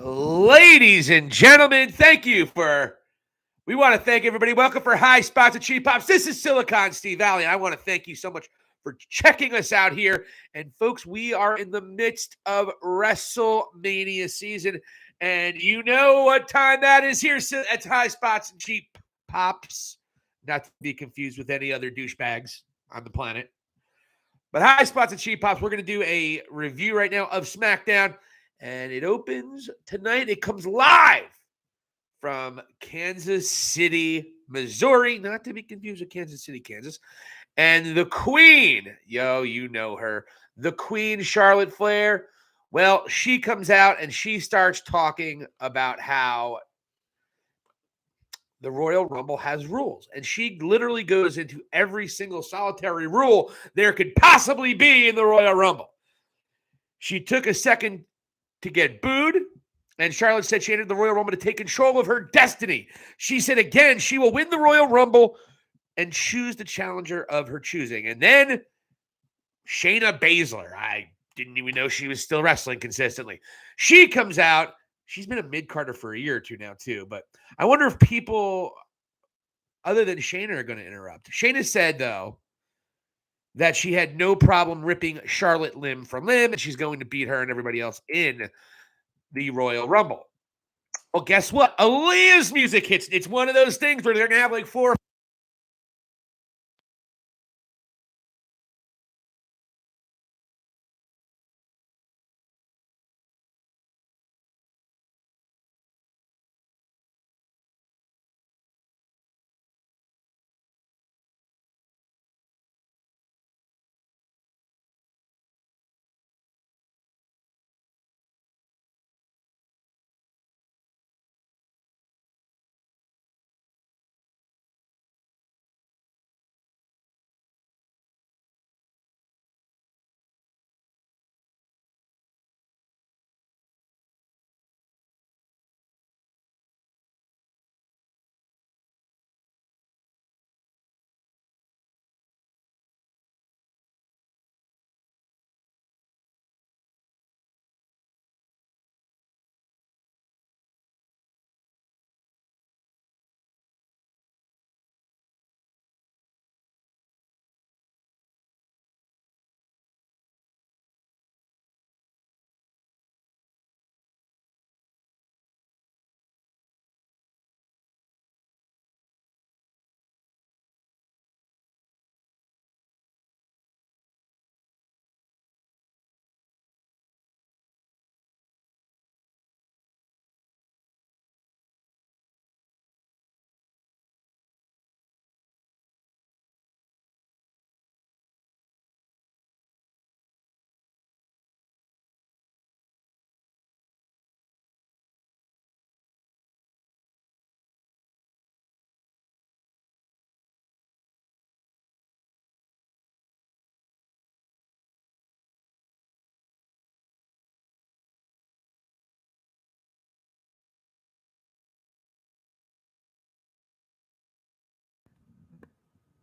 Ladies and gentlemen, we want to thank everybody. Welcome for High Spots and Cheap Pops. This is Silicon Steve Valley. I want to thank you so much for checking us out here. And folks, we are in the midst of WrestleMania season. And you know what time that is here at High Spots and Cheap Pops. Not to be confused with any other douchebags on the planet. But High Spots and Cheap Pops, we're going to do a review right now of Smackdown. And it opens tonight. It comes live from Kansas City, Missouri. Not to be confused with Kansas City, Kansas. And the Queen, you know her. The Queen, Charlotte Flair. Well, she comes out and she starts talking about how the Royal Rumble has rules. And she literally goes into every single solitary rule there could possibly be in the Royal Rumble. She took a second to get booed, and Charlotte said she entered the Royal Rumble to take control of her destiny. She said again she will win the Royal Rumble and choose the challenger of her choosing. And then Shayna Baszler, I didn't even know she was still wrestling consistently. She comes out. She's been a mid-carder for a year or two now too, but I wonder if people other than Shayna are going to interrupt. Shayna said, though, that she had no problem ripping Charlotte limb from limb, and she's going to beat her and everybody else in the Royal Rumble. Well, guess what? Aaliyah's music hits. It's one of those things where they're going to have like four.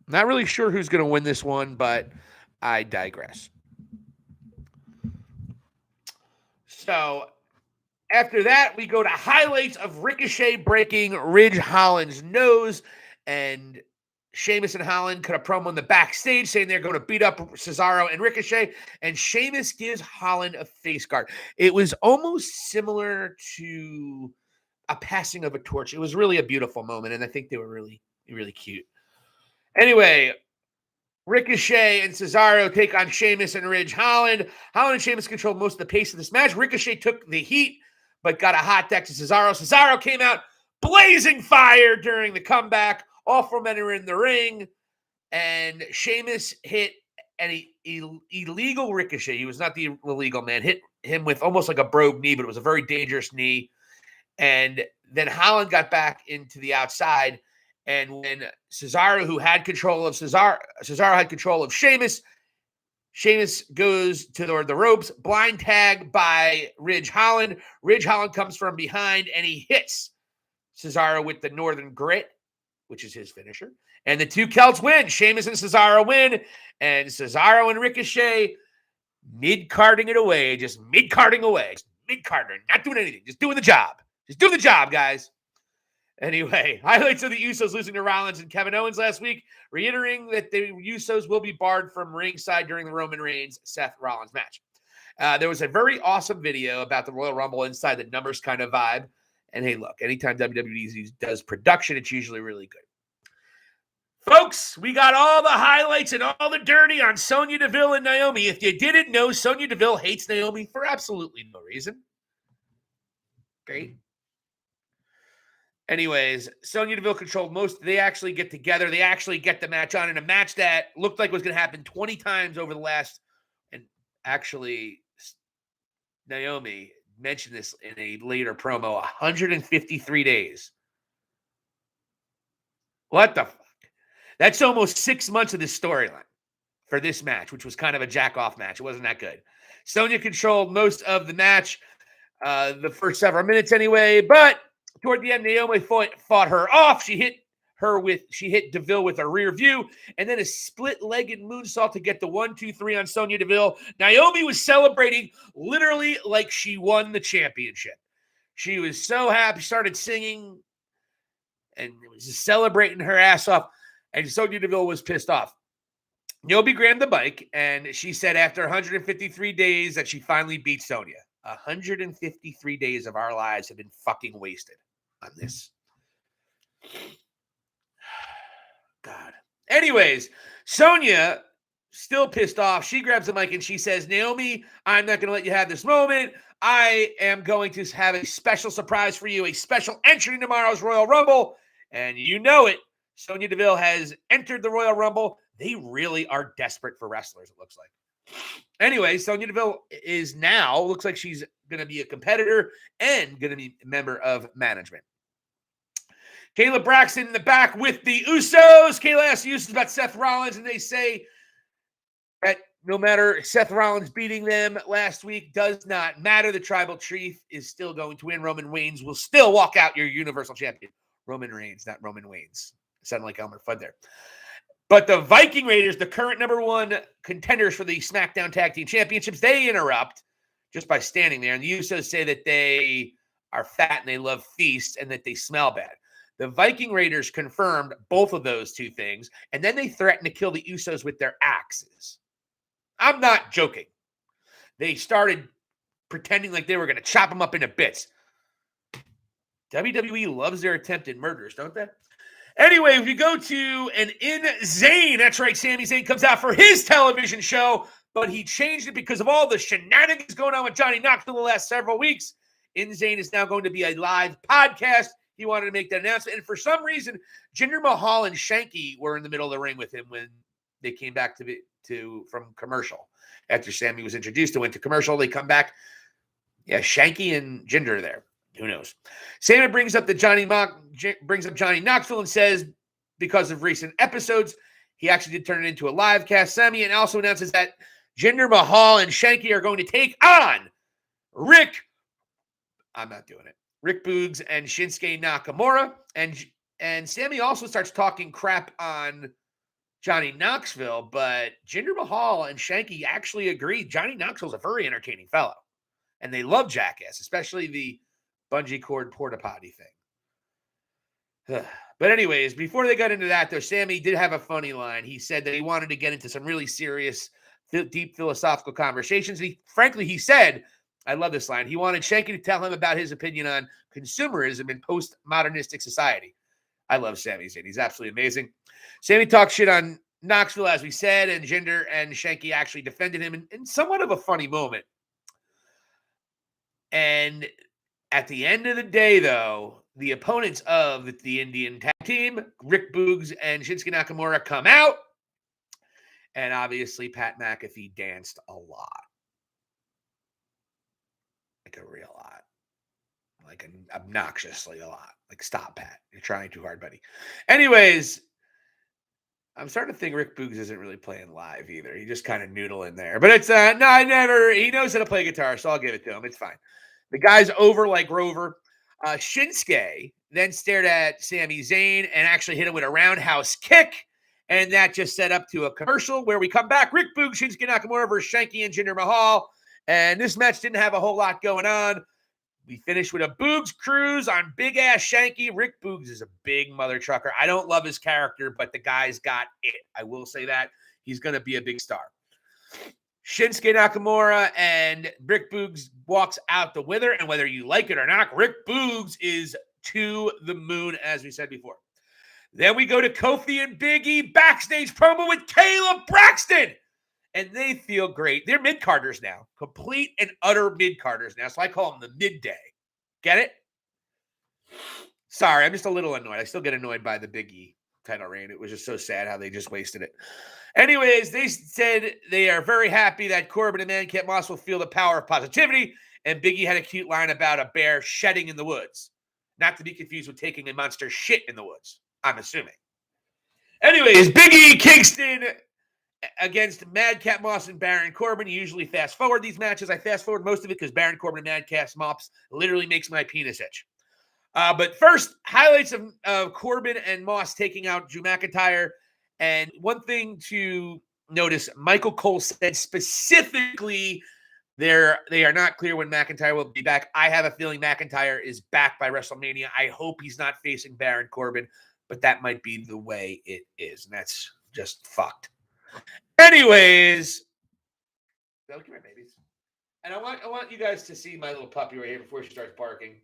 Not really sure who's going to win this one, but I digress. So after that, we go to highlights of Ricochet breaking Ridge Holland's nose, and Sheamus and Holland cut a promo in the backstage saying they're going to beat up Cesaro and Ricochet, and Sheamus gives Holland a face guard. It was almost similar to a passing of a torch. It was really a beautiful moment, and I think they were really, really cute. Anyway, Ricochet and Cesaro take on Sheamus and Ridge Holland. Holland and Sheamus controlled most of the pace of this match. Ricochet took the heat, but got a hot deck to Cesaro. Cesaro came out blazing fire during the comeback. All four men are in the ring, and Sheamus hit an illegal Ricochet. He was not the illegal man. Hit him with almost like a brogue knee, but it was a very dangerous knee. And then Holland got back into the outside. And when Cesaro, who had control of Cesaro had control of Sheamus. Sheamus goes to the ropes, blind tag by Ridge Holland. Ridge Holland comes from behind, and he hits Cesaro with the Northern Grit, which is his finisher. And the two Celts win. Sheamus and Cesaro win. And Cesaro and Ricochet mid-carding it away, just mid-carding away. mid-carder, not doing anything, just doing the job. Just doing the job, guys. Anyway, highlights of the Usos losing to Rollins and Kevin Owens last week, reiterating that the Usos will be barred from ringside during the Roman Reigns Seth Rollins match. There was a very awesome video about the Royal Rumble inside the numbers kind of vibe. And hey, look, anytime WWE does production, it's usually really good. Folks, we got all the highlights and all the dirty on Sonya Deville and Naomi. If you didn't know, Sonya Deville hates Naomi for absolutely no reason. Great. Anyways, Sonya Deville controlled most. They actually get together. They actually get the match on in a match that looked like was going to happen 20 times over the last. And actually, Naomi mentioned this in a later promo, 153 days. What the fuck? That's almost 6 months of this storyline for this match, which was kind of a jack-off match. It wasn't that good. Sonya controlled most of the match, the first several minutes anyway, but toward the end, Naomi fought her off. She hit Deville with a rear view, and then a split-legged moonsault to get the 1-2-3 on Sonya Deville. Naomi was celebrating literally like she won the championship. She was so happy, started singing, and was just celebrating her ass off. And Sonya Deville was pissed off. Naomi grabbed the mic, and she said after 153 days that she finally beat Sonya. 153 days of our lives have been fucking wasted on this. God. Anyways, Sonya, still pissed off. She grabs the mic and she says, Naomi, I'm not going to let you have this moment. I am going to have a special surprise for you, a special entry in tomorrow's Royal Rumble. And you know it. Sonya Deville has entered the Royal Rumble. They really are desperate for wrestlers, it looks like. Anyway, Sonya Deville looks like she's going to be a competitor and going to be a member of management. Kayla Braxton in the back with the Usos. Kayla asks the Usos about Seth Rollins, and they say that no matter Seth Rollins beating them last week does not matter. The Tribal Chief is still going to win. Roman Reigns will still walk out your Universal Champion. Roman Reigns, not Roman Reigns. Sounded like Elmer Fudd there. But the Viking Raiders, the current number one contenders for the Smackdown Tag Team Championships, they interrupt just by standing there. And the Usos say that they are fat and they love feasts and that they smell bad. The Viking Raiders confirmed both of those two things, and then they threatened to kill the Usos with their axes. I'm not joking. They started pretending like they were going to chop them up into bits. WWE loves their attempted murders, don't they? Anyway, we go to an In Zayn. That's right, Sami Zayn comes out for his television show, but he changed it because of all the shenanigans going on with Johnny Knoxville the last several weeks. In Zayn is now going to be a live podcast. He wanted to make that announcement. And for some reason, Jinder Mahal and Shanky were in the middle of the ring with him when they came back from commercial. After Sami was introduced and went to commercial, they come back. Yeah, Shanky and Jinder are there. Who knows? Sami brings up Johnny Knoxville and says because of recent episodes, he actually did turn it into a live cast. Sami and also announces that Jinder Mahal and Shanky are going to take on Rick Boogs and Shinsuke Nakamura. And Sami also starts talking crap on Johnny Knoxville, but Jinder Mahal and Shanky actually agree. Johnny Knoxville's a very entertaining fellow. And they love Jackass, especially the bungee cord porta potty thing. But anyways, before they got into that, though, Sami did have a funny line. He said that he wanted to get into some really serious, deep philosophical conversations. He said, I love this line. He wanted Shanky to tell him about his opinion on consumerism in post-modernistic society. I love Sami Zayn. He's absolutely amazing. Sami talked shit on Knoxville, as we said, and Jinder and Shanky actually defended him in somewhat of a funny moment. And at the end of the day, though, the opponents of the Indian tag team, Rick Boogs and Shinsuke Nakamura, come out. And obviously, Pat McAfee danced a lot. Like a real lot. Like obnoxiously a lot. Like, stop, Pat. You're trying too hard, buddy. Anyways, I'm starting to think Rick Boogs isn't really playing live either. He just kind of noodling there. But it's, he knows how to play guitar, so I'll give it to him. It's fine. The guy's over like Rover. Shinsuke then stared at Sami Zayn and actually hit him with a roundhouse kick. And that just set up to a commercial where we come back. Rick Boogs, Shinsuke Nakamura versus Shanky and Jinder Mahal. And this match didn't have a whole lot going on. We finished with a Boogs cruise on Big Ass Shanky. Rick Boogs is a big mother trucker. I don't love his character, but the guy's got it. I will say that. He's going to be a big star. Shinsuke Nakamura and Rick Boogs walks out the winner, and whether you like it or not, Rick Boogs is to the moon, as we said before. Then we go to Kofi and Big E backstage promo with Caleb Braxton, and they feel great. They're mid-carders now, complete and utter mid-carders now, so I call them the midday. Get it? Sorry, I'm just a little annoyed. I still get annoyed by the Big E title reign. It was just so sad how they just wasted it. Anyways, they said they are very happy that Corbin and Madcap Moss will feel the power of positivity, and Big E had a cute line about a bear shedding in the woods. Not to be confused with taking a monster shit in the woods, I'm assuming. Anyways, Big E Kingston against Madcap Moss and Baron Corbin. You usually fast forward these matches. I fast forward most of it because Baron Corbin and Madcap Moss literally makes my penis itch. But first, highlights of Corbin and Moss taking out Drew McIntyre. And one thing to notice, Michael Cole said specifically they are not clear when McIntyre will be back. I have a feeling McIntyre is back by WrestleMania. I hope he's not facing Baron Corbin, but that might be the way it is. And that's just fucked. Anyways, come here, babies. And I want you guys to see my little puppy right here before she starts barking.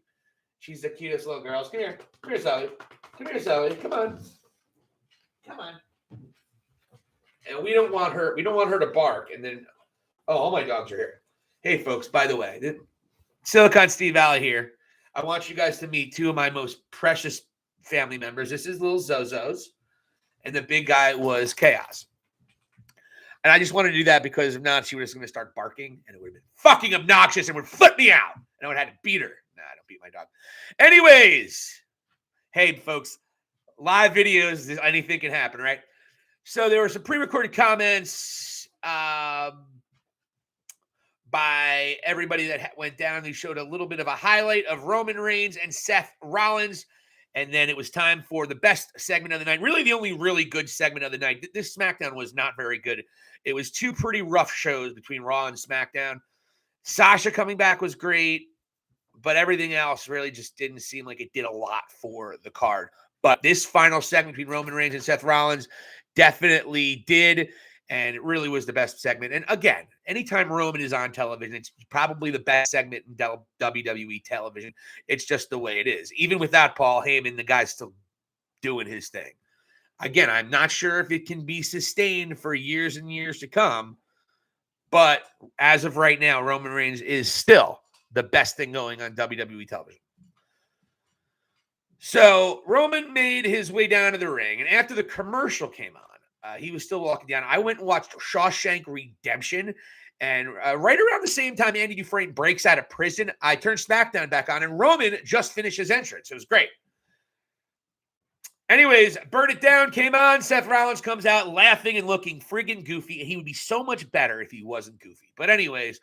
She's the cutest little girl. Come here. Come here, Sally. Come here, Sally. Come on. Come on. And we don't want her to bark. And then, all my dogs are here. Hey, folks, by the way, Silicon Steve Valley here. I want you guys to meet two of my most precious family members. This is little Zozos, and the big guy was Chaos. And I just wanted to do that because if not, she was going to start barking, and it would have been fucking obnoxious and would flip me out. And I would have had to beat her. Nah, I don't beat my dog. Anyways, hey, folks, live videos, anything can happen, right? So there were some pre-recorded comments by everybody that went down. They showed a little bit of a highlight of Roman Reigns and Seth Rollins. And then it was time for the best segment of the night. Really, the only really good segment of the night. This SmackDown was not very good. It was two pretty rough shows between Raw and SmackDown. Sasha coming back was great, but everything else really just didn't seem like it did a lot for the card. But this final segment between Roman Reigns and Seth Rollins definitely did, and it really was the best segment. And again, anytime Roman is on television, it's probably the best segment in WWE television. It's just the way it is. Even without Paul Heyman, the guy's still doing his thing. Again, I'm not sure if it can be sustained for years and years to come, but as of right now, Roman Reigns is still the best thing going on WWE television. So Roman made his way down to the ring, and after the commercial came on, he was still walking down. I went and watched Shawshank Redemption, and right around the same time Andy Dufresne breaks out of prison, I turned SmackDown back on, and Roman just finished his entrance. It was great. Anyways, Burn It Down came on. Seth Rollins comes out laughing and looking friggin' goofy. He would be so much better if he wasn't goofy. But anyways,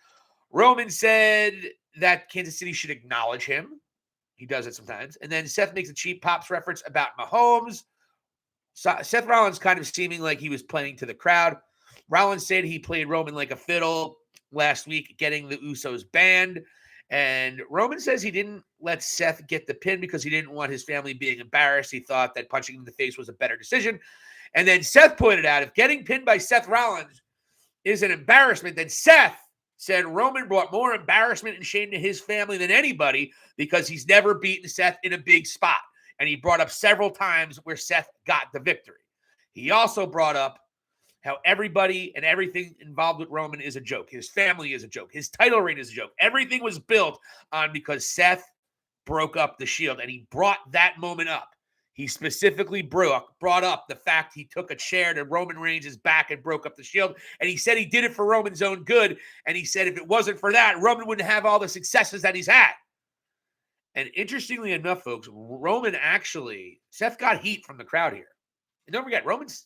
Roman said that Kansas City should acknowledge him. He does it sometimes. And then Seth makes a cheap Pops reference about Mahomes. Seth Rollins kind of seeming like he was playing to the crowd. Rollins said he played Roman like a fiddle last week, getting the Usos banned. And Roman says he didn't let Seth get the pin because he didn't want his family being embarrassed. He thought that punching him in the face was a better decision. And then Seth pointed out, if getting pinned by Seth Rollins is an embarrassment, then Seth said Roman brought more embarrassment and shame to his family than anybody because he's never beaten Seth in a big spot. And he brought up several times where Seth got the victory. He also brought up how everybody and everything involved with Roman is a joke. His family is a joke. His title reign is a joke. Everything was built on because Seth broke up the Shield, and he brought that moment up. He specifically brought up the fact he took a chair to Roman Reigns' back and broke up the Shield, and he said he did it for Roman's own good, and he said if it wasn't for that, Roman wouldn't have all the successes that he's had. And interestingly enough, folks, Seth got heat from the crowd here. And don't forget, Roman's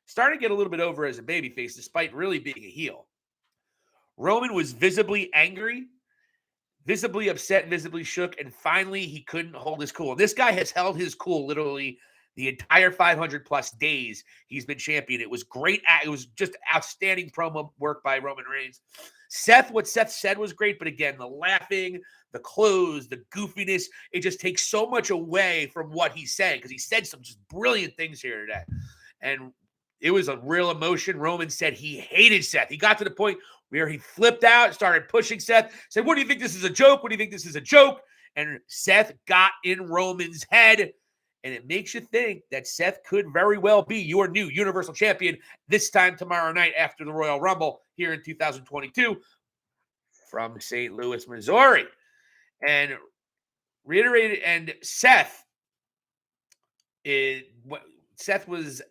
starting to get a little bit over as a babyface, despite really being a heel. Roman was visibly angry, visibly upset, visibly shook, and finally he couldn't hold his cool. This guy has held his cool literally The entire 500-plus days he's been champion. It was great. It was just outstanding promo work by Roman Reigns. What Seth said was great, but again, the laughing, the clothes, the goofiness, it just takes so much away from what he said, because he said some just brilliant things here today. And it was a real emotion. Roman said he hated Seth. He got to the point where he flipped out, started pushing Seth, said, "What do you think this is a joke? What do you think this is a joke?" And Seth got in Roman's head. And it makes you think that Seth could very well be your new Universal Champion this time tomorrow night after the Royal Rumble here in 2022 from St. Louis, Missouri. And reiterated, and Seth was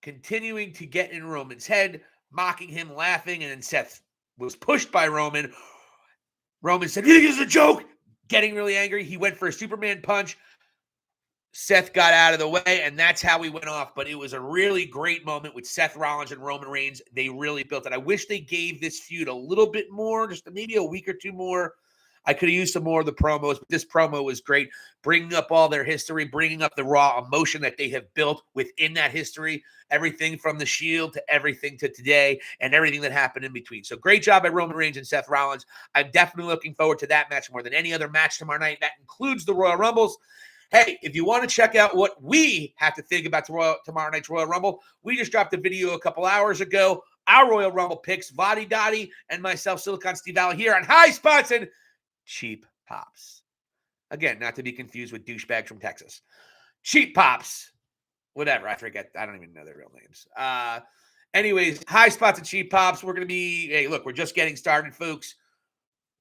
continuing to get in Roman's head, mocking him, laughing, and then Seth was pushed by Roman. Roman said, "You think this is a joke?" Getting really angry. He went for a Superman punch. Seth got out of the way, and that's how we went off. But it was a really great moment with Seth Rollins and Roman Reigns. They really built it. I wish they gave this feud a little bit more, just maybe a week or two more. I could have used some more of the promos, but this promo was great, bringing up all their history, bringing up the raw emotion that they have built within that history, everything from the Shield to everything to today and everything that happened in between. So great job by Roman Reigns and Seth Rollins. I'm definitely looking forward to that match more than any other match tomorrow night. That includes the Royal Rumbles. Hey, if you want to check out what we have to think about tomorrow night's Royal Rumble, we just dropped a video a couple hours ago. Our Royal Rumble picks, Vadi Dottie and myself, Silicon Steve Valley, here on High Spots and Cheap Pops. Again, not to be confused with douchebags from Texas. Cheap Pops. Whatever, I forget. I don't even know their real names. Anyways, High Spots and Cheap Pops. We're going to be, hey, look, we're just getting started, folks.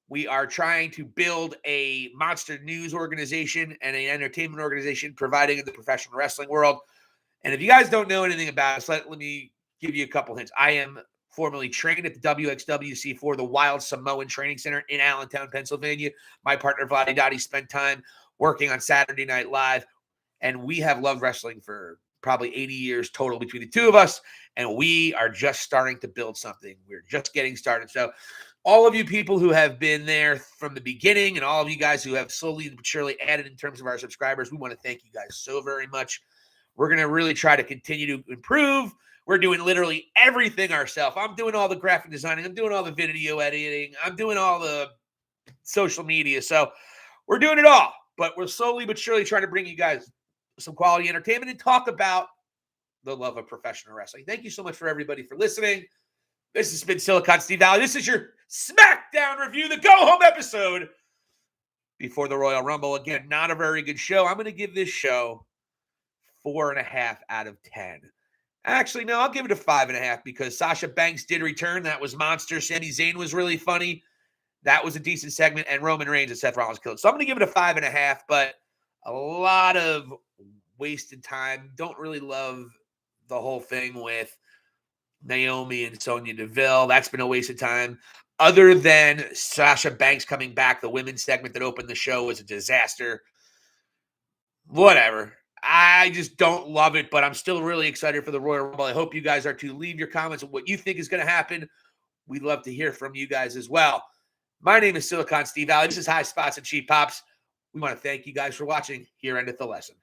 We are trying to build a monster news organization and an entertainment organization providing in the professional wrestling world. And if you guys don't know anything about us, let me give you a couple hints. I am formerly trained at the WXWC for the Wild Samoan Training Center in Allentown, Pennsylvania. My partner, Vadi Dottie, spent time working on Saturday Night Live, and we have loved wrestling for probably 80 years total between the two of us, and we are just starting to build something. We're just getting started. So all of you people who have been there from the beginning and all of you guys who have slowly but surely added in terms of our subscribers, we want to thank you guys so very much. We're going to really try to continue to improve. We're doing literally everything ourselves. I'm doing all the graphic designing. I'm doing all the video editing. I'm doing all the social media. So we're doing it all, but we're slowly but surely trying to bring you guys some quality entertainment and talk about the love of professional wrestling. Thank you so much for everybody for listening. This has been Silicon Steve Valley. This is your Smackdown review, the go-home episode before the Royal Rumble. Again, not a very good show. I'm going to give this show 4.5 out of 10. Actually, no, I'll give it a 5.5 because Sasha Banks did return. That was monster. Sami Zayn was really funny. That was a decent segment. And Roman Reigns and Seth Rollins killed. So I'm going to give it a 5.5, but a lot of wasted time. Don't really love the whole thing with Naomi and Sonya Deville. That's been a waste of time. Other than Sasha Banks coming back, the women's segment that opened the show was a disaster. Whatever. I just don't love it, but I'm still really excited for the Royal Rumble. I hope you guys are too. Leave your comments on what you think is going to happen. We'd love to hear from you guys as well. My name is Silicon Steve Valley. This is High Spots and Cheap Pops. We want to thank you guys for watching. Here endeth the lesson.